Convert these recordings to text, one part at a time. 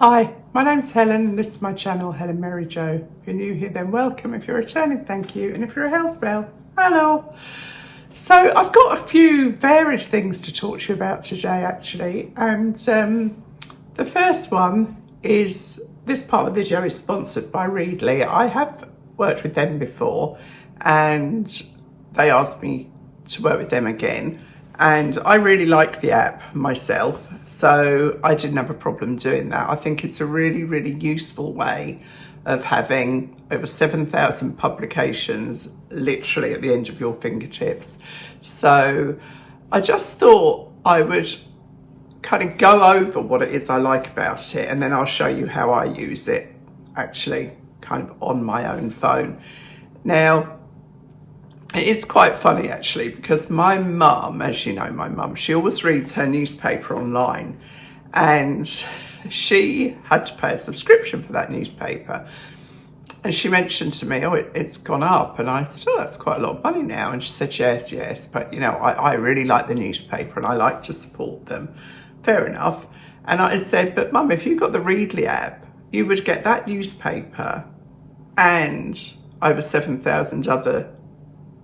Hi, my name's Helen and this is my channel, Helen Mary Jo. If you're new here, then welcome. If you're returning, thank you. And if you're a house bell, hello. So I've got a few varied things to talk to you about today, actually. And the first one is, this part of the video is sponsored by Readly. I have worked with them before and they asked me to work with them again. And I really like the app myself, so I didn't have a problem doing that. I think it's a really, really useful way of having over 7,000 publications literally at the end of your fingertips. So I just thought I would kind of go over what it is I like about it, and then I'll show you how I use it actually kind of on my own phone. Now, it is quite funny actually, because my mum, as you know, my mum, she always reads her newspaper online, and she had to pay a subscription for that newspaper. And she mentioned to me, oh, it's gone up. And I said, oh, that's quite a lot of money now. And she said, yes. But, you know, I really like the newspaper and I like to support them. Fair enough. And I said, but Mum, if you got the Readly app, you would get that newspaper and over 7,000 other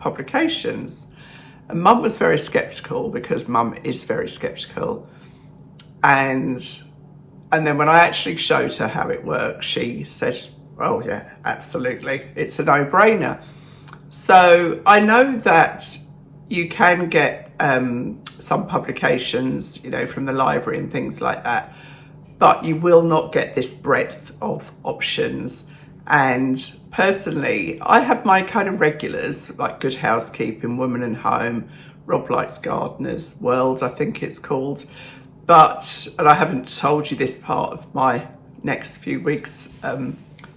publications. And Mum was very skeptical, because Mum is very skeptical. And then when I actually showed her how it works, she said, oh yeah, absolutely, it's a no-brainer. So I know that you can get some publications, you know, from the library and things like that, but you will not get this breadth of options. And personally, I have my kind of regulars, like Good Housekeeping, Woman and Home, Rob Likes Gardeners, World, I think it's called. And I haven't told you this part of my next few weeks'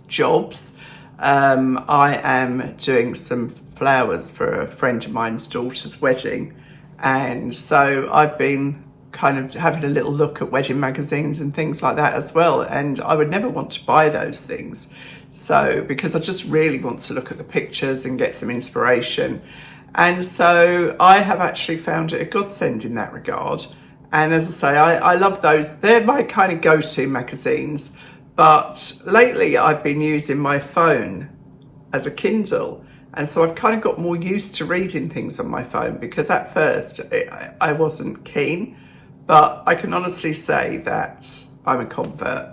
jobs. I am doing some flowers for a friend of mine's daughter's wedding. And so I've been kind of having a little look at wedding magazines and things like that as well. And I would never want to buy those things. So, because I just really want to look at the pictures and get some inspiration. And so I have actually found it a godsend in that regard. And as I say, I love those. They're my kind of go-to magazines. But lately I've been using my phone as a Kindle. And so I've kind of got more used to reading things on my phone, because at first I wasn't keen. But I can honestly say that I'm a convert.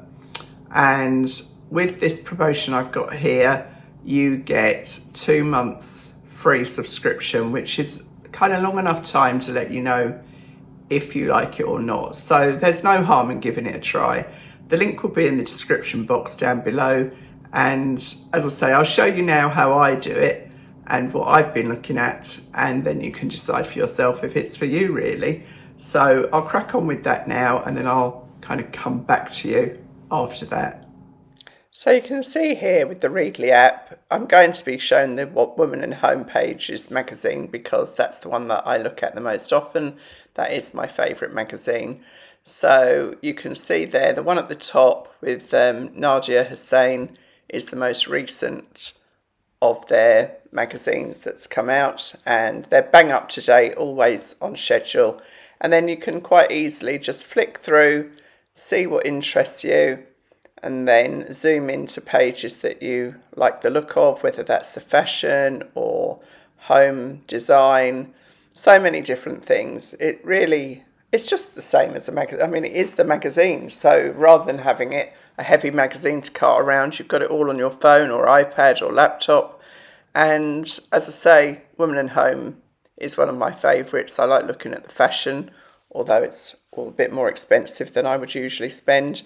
And with this promotion I've got here, you get 2 months free subscription, which is kind of long enough time to let you know if you like it or not. So there's no harm in giving it a try. The link will be in the description box down below. And as I say, I'll show you now how I do it and what I've been looking at, and then you can decide for yourself if it's for you really. So I'll crack on with that now, and then I'll kind of come back to you after that. So you can see here with the Readly app, I'm going to be showing the What Woman and Home Pages magazine, because that's the one that I look at the most often. That is my favourite magazine. So you can see there, the one at the top with Nadia Hussain is the most recent of their magazines that's come out, and they're bang up to date, always on schedule. And then you can quite easily just flick through, see what interests you, and then zoom into pages that you like the look of, whether that's the fashion or home design, so many different things. It's just the same as a magazine. I mean, it is the magazine. So rather than having it a heavy magazine to cart around, you've got it all on your phone or iPad or laptop. And as I say, Woman and Home is one of my favourites. I like looking at the fashion, although it's all a bit more expensive than I would usually spend.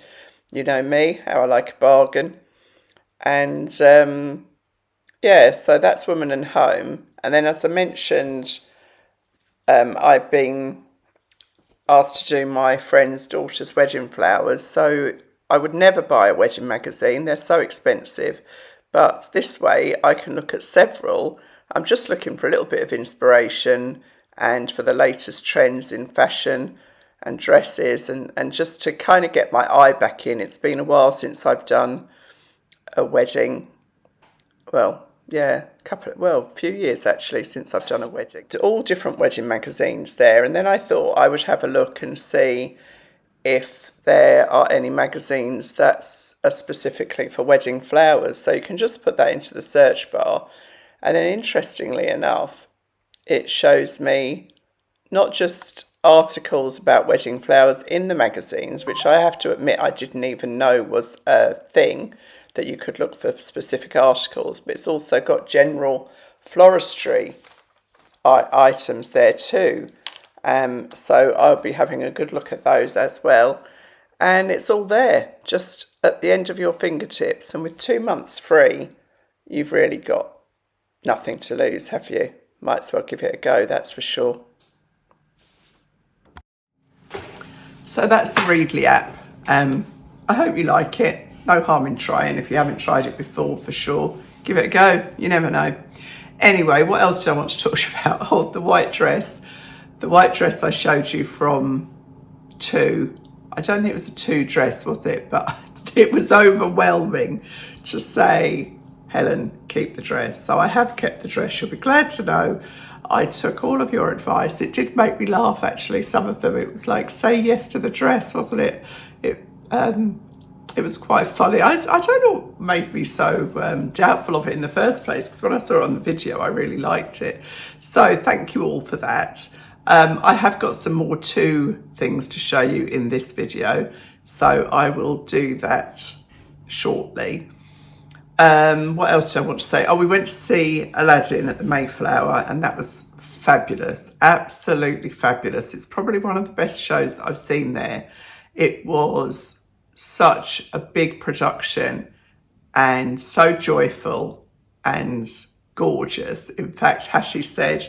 You know me, how I like a bargain. And yeah, so that's Woman and Home. And then, as I mentioned, I've been asked to do my friend's daughter's wedding flowers. So I would never buy a wedding magazine. They're so expensive. But this way I can look at several. I'm just looking for a little bit of inspiration and for the latest trends in fashion and dresses, and just to kind of get my eye back in. It's been a while since I've done a wedding. Well, yeah, a few years actually since I've done a wedding. All different wedding magazines there, and then I thought I would have a look and see if there are any magazines that are specifically for wedding flowers. So you can just put that into the search bar. And then interestingly enough, it shows me not just articles about wedding flowers in the magazines, which I have to admit I didn't even know was a thing, that you could look for specific articles, but it's also got general floristry items there too. So I'll be having a good look at those as well. And it's all there, just at the end of your fingertips. And with 2 months free, you've really got nothing to lose, have you? Might as well give it a go, that's for sure. So that's the Readly app. I hope you like it. No harm in trying. If you haven't tried it before, for sure, give it a go. You never know. Anyway, what else do I want to talk to you about? Oh, the white dress. The white dress I showed you from 2. I don't think it was a 2 dress, was it? But it was overwhelming to say, Helen, keep the dress. So I have kept the dress. You'll be glad to know I took all of your advice. It did make me laugh, actually. Some of them, it was like, say yes to the dress, wasn't it? It was quite funny. I don't know what made me so doubtful of it in the first place, because when I saw it on the video, I really liked it. So thank you all for that. I have got some more 2 things to show you in this video, so I will do that shortly. What else do I want to say? Oh, we went to see Aladdin at the Mayflower, and that was fabulous. Absolutely fabulous. It's probably one of the best shows that I've seen there. It was such a big production and so joyful and gorgeous. In fact, Hashi said,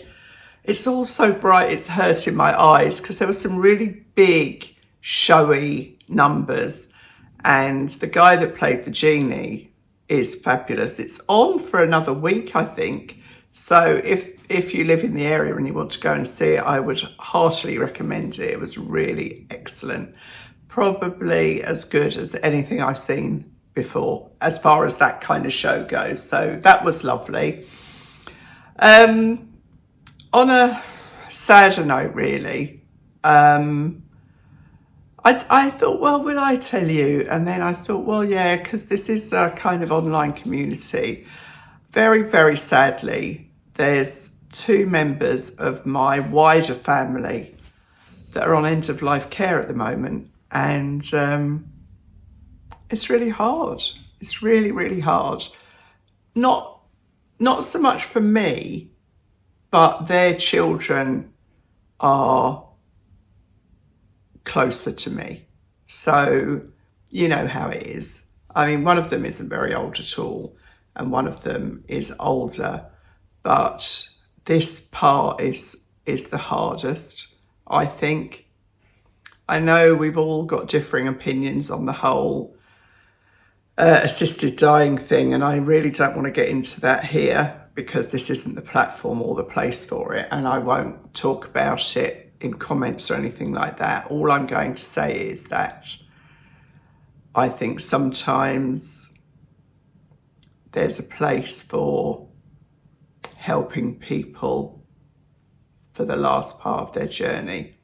it's all so bright, it's hurting my eyes, because there were some really big, showy numbers. And the guy that played the genie is fabulous. It's on for another week, I think. So if you live in the area and you want to go and see it, I would heartily recommend it. It was really excellent. Probably as good as anything I've seen before, as far as that kind of show goes. So that was lovely. On a sadder note, really, I thought, well, will I tell you? And then I thought, well, yeah, because this is a kind of online community. Very, very sadly, there's 2 members of my wider family that are on end-of-life care at the moment. And it's really hard. It's really, really hard. Not so much for me, but their children are closer to me. So you know how it is. I mean, one of them isn't very old at all, and one of them is older. But this part is the hardest, I think. I know we've all got differing opinions on the whole assisted dying thing, and I really don't want to get into that here, because this isn't the platform or the place for it, and I won't talk about it in comments or anything like that. All I'm going to say is that I think sometimes there's a place for helping people for the last part of their journey,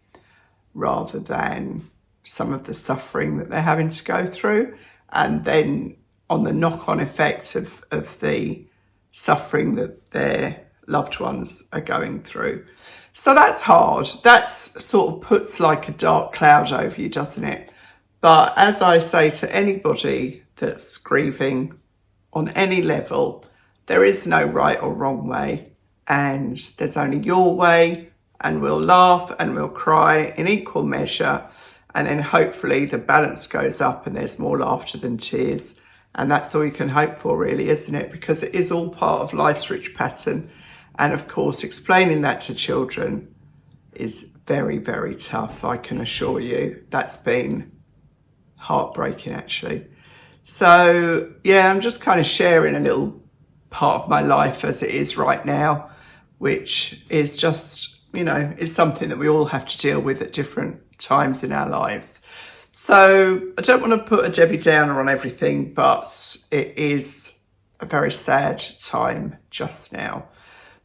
rather than some of the suffering that they're having to go through, and then on the knock-on effect of the suffering that their loved ones are going through. So that's hard. That's sort of puts like a dark cloud over you, doesn't it? But as I say to anybody that's grieving on any level, there is no right or wrong way, and there's only your way, and we'll laugh and we'll cry in equal measure, and then hopefully the balance goes up and there's more laughter than tears. And that's all you can hope for, really, isn't it? Because it is all part of life's rich pattern. And of course, explaining that to children is very, very tough, I can assure you. That's been heartbreaking, actually. So yeah, I'm just kind of sharing a little part of my life as it is right now, which is just, you know, is something that we all have to deal with at different times in our lives. So I don't want to put a Debbie Downer on everything, but it is a very sad time just now.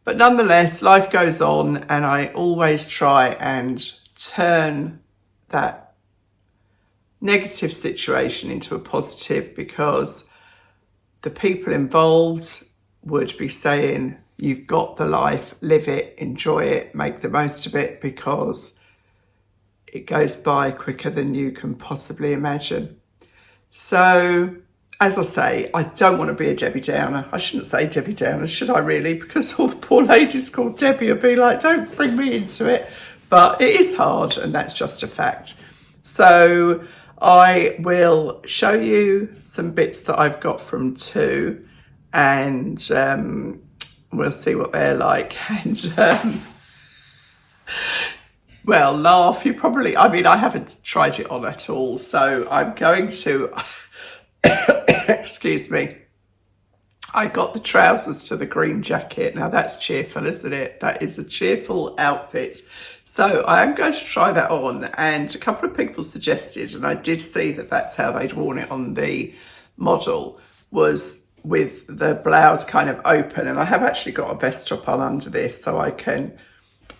But nonetheless, life goes on, and I always try and turn that negative situation into a positive, because the people involved would be saying, you've got the life, live it, enjoy it, make the most of it, because it goes by quicker than you can possibly imagine. So, as I say, I don't want to be a Debbie Downer. I shouldn't say Debbie Downer, should I really? Because all the poor ladies called Debbie will be like, don't bring me into it. But it is hard, and that's just a fact. So I will show you some bits that I've got from two, and we'll see what they're like. And well, laugh, you probably, I mean, I haven't tried it on at all, so I'm going to, excuse me, I got the trousers to the green jacket. Now that's cheerful, isn't it? That is a cheerful outfit. So I am going to try that on, and a couple of people suggested, and I did see that that's how they'd worn it on the model, was with the blouse kind of open. And I have actually got a vest top on under this, so I can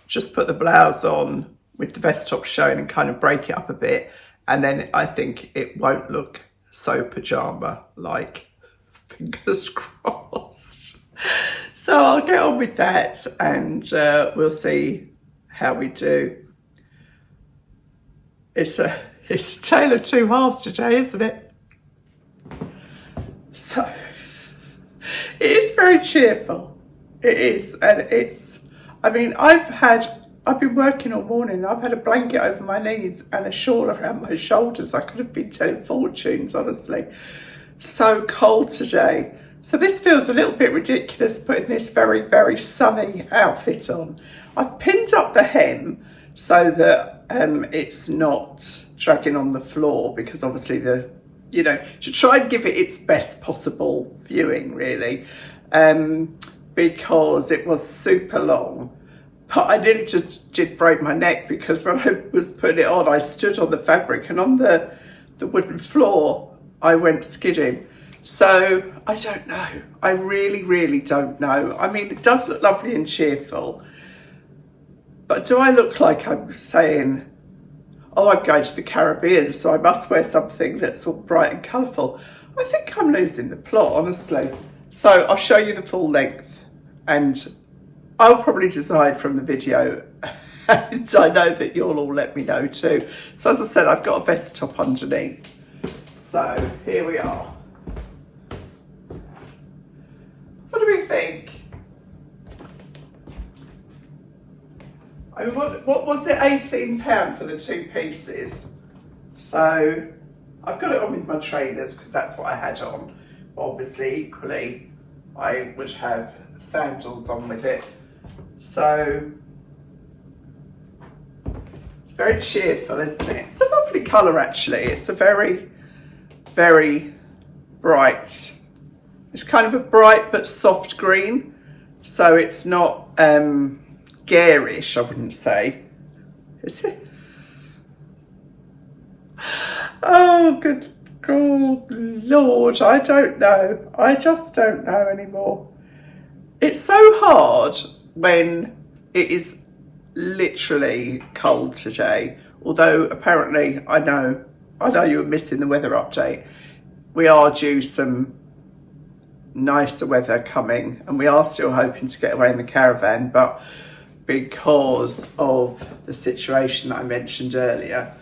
just put the blouse on with the vest top showing and kind of break it up a bit. And then I think it won't look so pajama like, fingers crossed. So I'll get on with that, and we'll see how we do. It's a tale of two halves today, isn't it? So it is very cheerful. It is, and it's, I mean, I've been working all morning. I've had a blanket over my knees and a shawl around my shoulders. I could have been telling fortunes, honestly. So cold today. So this feels a little bit ridiculous, putting this very, very sunny outfit on. I've pinned up the hem so that it's not dragging on the floor, because obviously to try and give it its best possible viewing, really, because it was super long. But I nearly just did break my neck, because when I was putting it on, I stood on the fabric, and on the wooden floor, I went skidding. So I don't know. I really, really don't know. I mean, it does look lovely and cheerful, but do I look like I'm saying, oh, I'm going to the Caribbean, so I must wear something that's all bright and colourful? I think I'm losing the plot, honestly. So I'll show you the full length, and I'll probably decide from the video, and I know that you'll all let me know too. So as I said, I've got a vest top underneath. So here we are. What do we think? I mean, what was it, £18 for the two pieces? So I've got it on with my trainers, because that's what I had on. Obviously, equally, I would have sandals on with it. So it's very cheerful, isn't it? It's a lovely colour, actually. It's a very, very bright, it's kind of a bright but soft green. So it's not garish, I wouldn't say. Is it? Oh, good Lord, I don't know. I just don't know anymore. It's so hard when it is literally cold today. Although apparently, I know you were missing the weather update. We are due some nicer weather coming, and we are still hoping to get away in the caravan, but because of the situation that I mentioned earlier,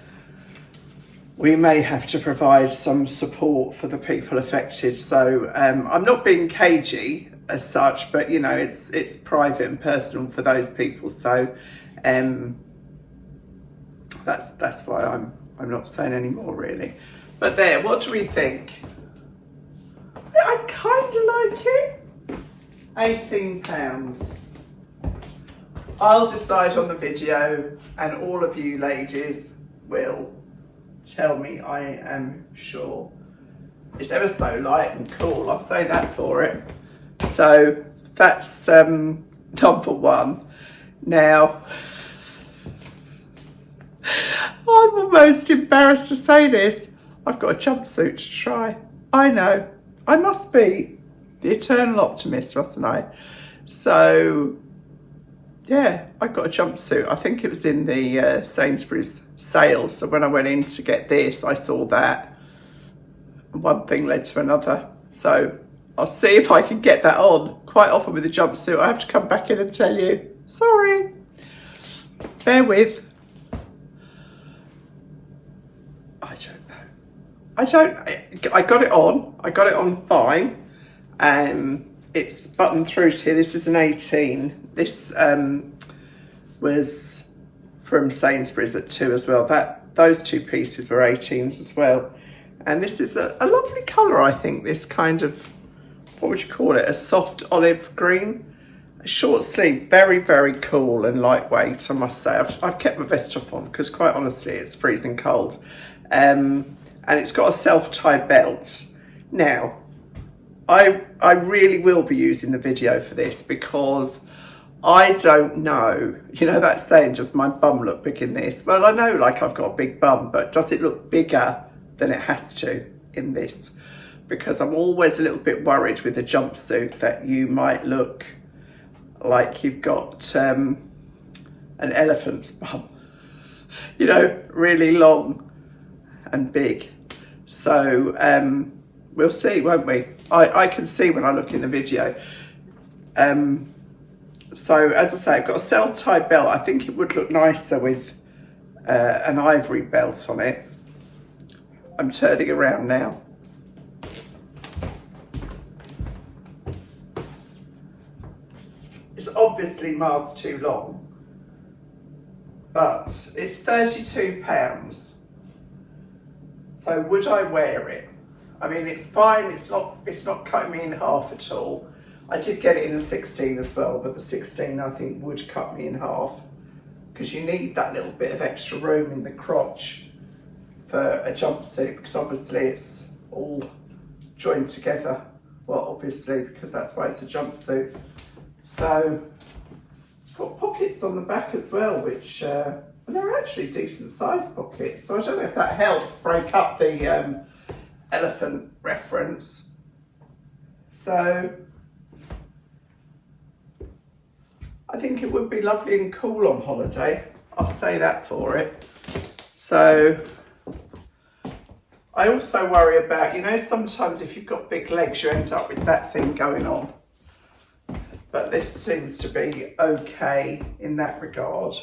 we may have to provide some support for the people affected. So I'm not being cagey as such, but you know, it's private and personal for those people. So that's why I'm not saying any more, really. But there, what do we think? I kind of like it. £18. I'll decide on the video, and all of you ladies will tell me, I am sure. It's ever so light and cool, I'll say that for it. So that's number one. Now, I'm almost embarrassed to say this. I've got a jumpsuit to try. I know. I must be the eternal optimist, mustn't I? So yeah, I got a jumpsuit. I think it was in the Sainsbury's sale. So when I went in to get this, I saw that. One thing led to another. So I'll see if I can get that on. Quite often with a jumpsuit, I have to come back in and tell you, sorry, bear with. I got it on. I got it on fine. It's buttoned through to here. This is an 18. This was from Sainsbury's at 2 as well. Those two pieces were 18s as well. And this is a lovely colour, I think. This kind of, what would you call it? A soft olive green. A short sleeve, very, very cool and lightweight, I must say. I've kept my vest top on because quite honestly, it's freezing cold. And it's got a self-tie belt. Now, I really will be using the video for this because I don't know, you know that saying, does my bum look big in this? Well, I know like I've got a big bum, but does it look bigger than it has to in this? Because I'm always a little bit worried with a jumpsuit that you might look like you've got an elephant's bum, you know, really long and big. So we'll see, won't we? I can see when I look in the video. So as I say, I've got a self-tie belt. I think it would look nicer with an ivory belt on it. I'm turning around now. It's obviously miles too long, but it's £32. So would I wear it? I mean, it's fine. It's not cutting me in half at all. I did get it in a 16 as well, but the 16 I think would cut me in half because you need that little bit of extra room in the crotch for a jumpsuit because obviously it's all joined together. Well, obviously, because that's why it's a jumpsuit. So it's got pockets on the back as well, which they're actually decent sized pockets. So I don't know if that helps break up the elephant reference. So I think it would be lovely and cool on holiday. I'll say that for it. So I also worry about, you know, sometimes if you've got big legs, you end up with that thing going on. But this seems to be okay in that regard.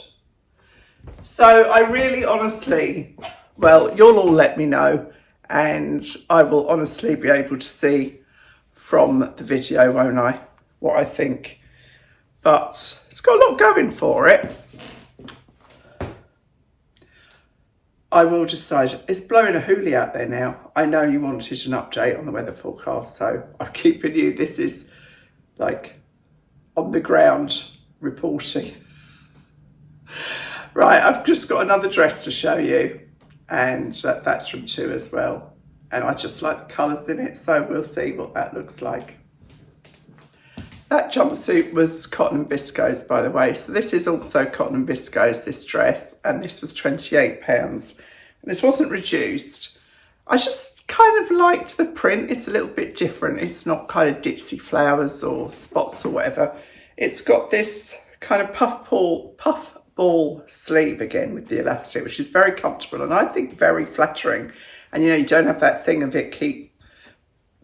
So I really honestly, well, you'll all let me know and I will honestly be able to see from the video, won't I, what I think. But it's got a lot going for it. I will decide. It's blowing a hoolie out there now. I know you wanted an update on the weather forecast, so I'm keeping you. This is like on the ground reporting. Right, I've just got another dress to show you, and that's from 2 as well. And I just like the colours in it, so we'll see what that looks like. That jumpsuit was cotton and viscose, by the way. So this is also cotton and viscose, this dress, and this was £28. And this wasn't reduced. I just kind of liked the print. It's a little bit different. It's not kind of ditzy flowers or spots or whatever. It's got this kind of puff ball sleeve again with the elastic, which is very comfortable and I think very flattering. And you know, you don't have that thing of it keep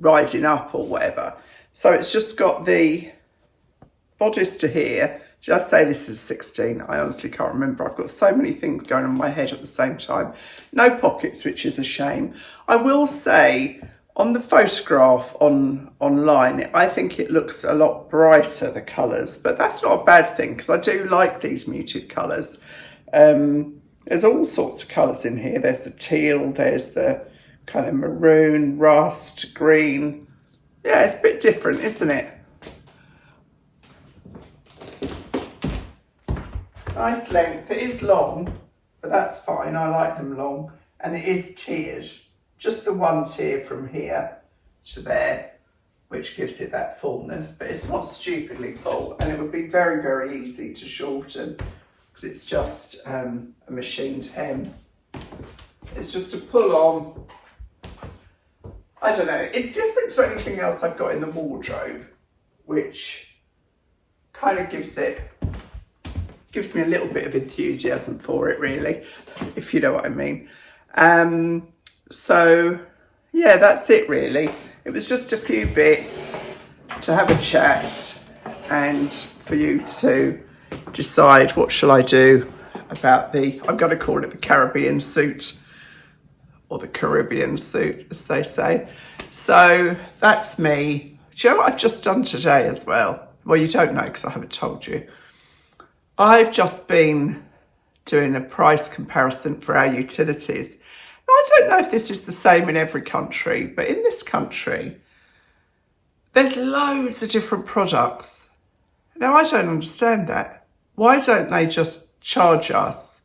riding up or whatever. So it's just got the bodice to here. Did I say this is 16? I honestly can't remember. I've got so many things going on in my head at the same time. No pockets, which is a shame. I will say on the photograph online, I think it looks a lot brighter, the colours, but that's not a bad thing because I do like these muted colours. There's all sorts of colours in here. There's the teal, there's the kind of maroon, rust, green. Yeah, it's a bit different, isn't it? Nice length. It is long, but that's fine. I like them long. And it is tiered. Just the one tier from here to there, which gives it that fullness. But it's not stupidly full. And it would be very, very easy to shorten because it's just a machined hem. It's just a pull on. I don't know, it's different to anything else I've got in the wardrobe, which kind of gives it gives me a little bit of enthusiasm for it, really, if you know what I mean. So yeah, that's it really. It was just a few bits to have a chat and for you to decide what shall I do about I'm going to call it the Caribbean suit, or the Caribbean suit as they say. So that's me. Do you know what I've just done today as well? Well, you don't know because I haven't told you. I've just been doing a price comparison for our utilities. Now, I don't know if this is the same in every country, but in this country, there's loads of different products. Now, I don't understand that. Why don't they just charge us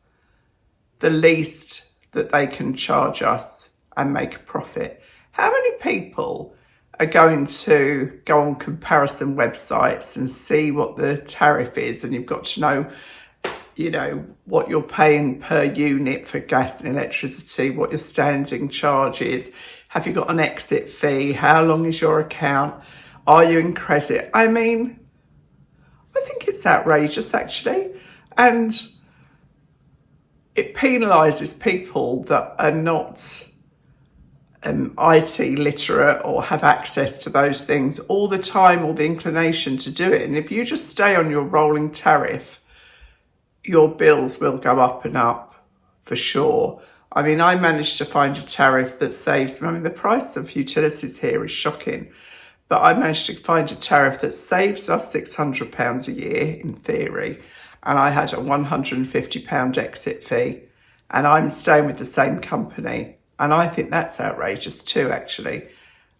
the least that they can charge us and make a profit? How many people are going to go on comparison websites and see what the tariff is, and you've got to know, you know, what you're paying per unit for gas and electricity, what your standing charge is, have you got an exit fee, how long is your account, are you in credit? I mean, I think it's outrageous actually, and it penalises people that are not IT literate or have access to those things all the time or the inclination to do it. And if you just stay on your rolling tariff, your bills will go up and up for sure. I mean, I managed to find a tariff that saves, I mean, the price of utilities here is shocking, but I managed to find a tariff that saves us £600 a year in theory. And I had a £150 exit fee, and I'm staying with the same company. And I think that's outrageous too, actually.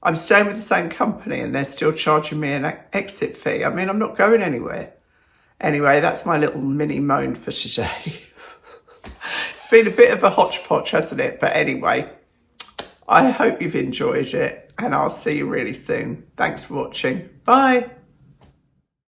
I'm staying with the same company and they're still charging me an exit fee. I mean, I'm not going anywhere. Anyway, that's my little mini moan for today. It's been a bit of a hodgepodge, hasn't it? But anyway, I hope you've enjoyed it and I'll see you really soon. Thanks for watching. Bye.